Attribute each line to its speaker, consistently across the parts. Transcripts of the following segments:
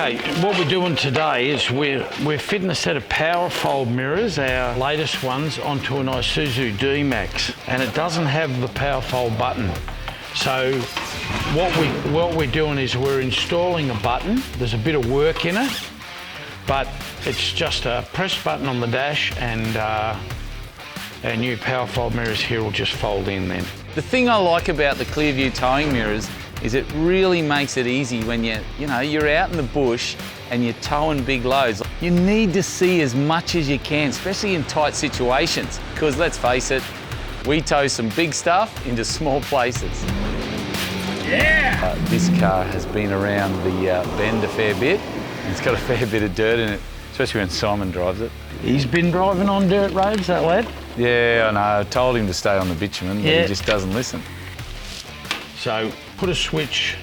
Speaker 1: Okay, what we're doing today is we're fitting a set of Powerfold mirrors, our latest ones, onto an Isuzu D-Max, and it doesn't have the Powerfold button. So what we're doing is we're installing a button. There's a bit of work in it, but it's just a press button on the dash, and our new Powerfold mirrors here will just fold in then.
Speaker 2: The thing I like about the Clearview towing mirrors is it really makes it easy when you're out in the bush and you're towing big loads. You need to see as much as you can, especially in tight situations, because let's face it, we tow some big stuff into small places.
Speaker 1: Yeah!
Speaker 2: This car has been around the bend a fair bit. It's got a fair bit of dirt in it, especially when Simon drives it.
Speaker 1: He's been driving on dirt roads, that lad?
Speaker 2: Yeah, I know. I told him to stay on the bitumen, but he just doesn't listen.
Speaker 1: So put a switch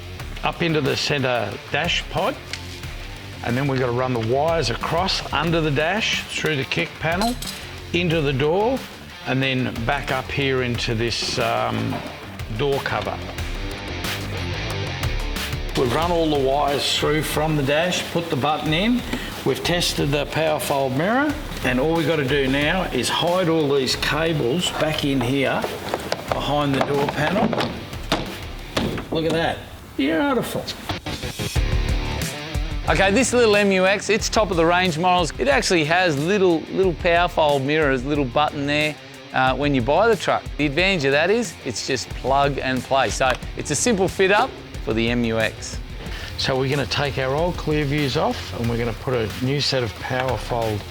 Speaker 1: up into the centre dash pod, and then we've got to run the wires across under the dash, through the kick panel, into the door, and then back up here into this door cover. We've run all the wires through from the dash, put the button in. We've tested the Powerfold mirror, and all we've got to do now is hide all these cables back in here behind the door panel. Look at that, beautiful.
Speaker 2: Okay, this little MUX, it's top of the range models. It actually has little Powerfold mirrors, little button there when you buy the truck. The advantage of that is it's just plug and play. So it's a simple fit up for the MUX.
Speaker 1: So we're going to take our old Clearviews off, and we're going to put a new set of Powerfold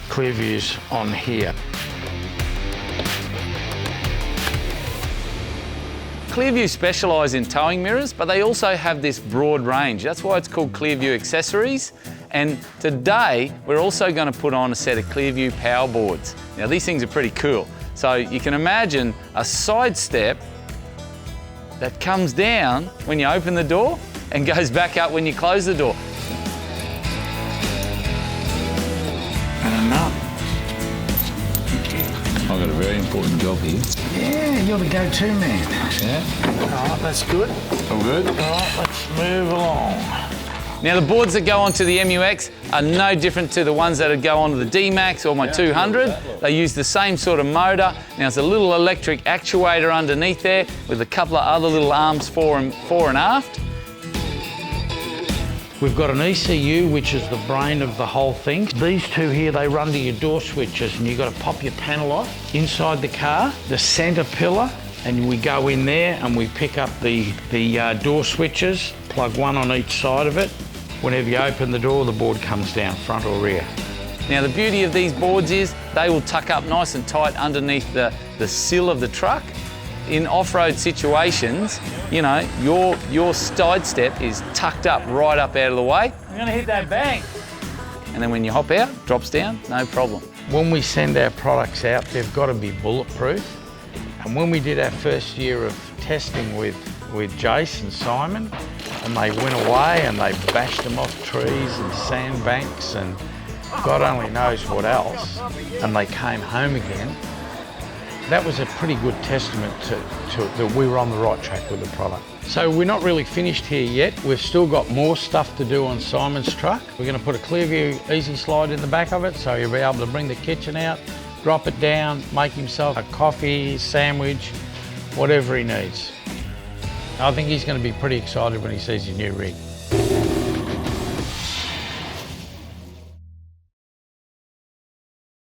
Speaker 1: Clearviews on here.
Speaker 2: Clearview specialise in towing mirrors, but they also have this broad range. That's why it's called Clearview Accessories. And today, we're also going to put on a set of Clearview Powerboards. Now, these things are pretty cool. So you can imagine a sidestep that comes down when you open the door and goes back up when you close the door.
Speaker 1: And enough.
Speaker 2: I've got a very important job here.
Speaker 1: Yeah, you're the go-to man.
Speaker 2: Yeah.
Speaker 1: All right, that's good.
Speaker 2: All good?
Speaker 1: All right, let's move along.
Speaker 2: Now, the boards that go onto the MUX are no different to the ones that go onto the D-Max or my 200. They use the same sort of motor. Now, there's a little electric actuator underneath there with a couple of other little arms fore and aft.
Speaker 1: We've got an ECU, which is the brain of the whole thing. These two here, they run to your door switches, and you've got to pop your panel off inside the car, the centre pillar, and we go in there and we pick up the door switches, plug one on each side of it. Whenever you open the door, the board comes down, front or rear.
Speaker 2: Now, the beauty of these boards is they will tuck up nice and tight underneath the sill of the truck. In off-road situations, you know, your sidestep is tucked up right up out of the way. You're gonna hit that bank. And then when you hop out, drops down, no problem.
Speaker 1: When we send our products out, they've got to be bulletproof. And when we did our first year of testing with Jase and Simon, and they went away and they bashed them off trees and sandbanks and God only knows what else, and they came home again, that was a pretty good testament to that we were on the right track with the product. So we're not really finished here yet. We've still got more stuff to do on Simon's truck. We're going to put a Clearview Easy Slide in the back of it, so he'll be able to bring the kitchen out, drop it down, make himself a coffee, sandwich, whatever he needs. I think he's going to be pretty excited when he sees his new rig.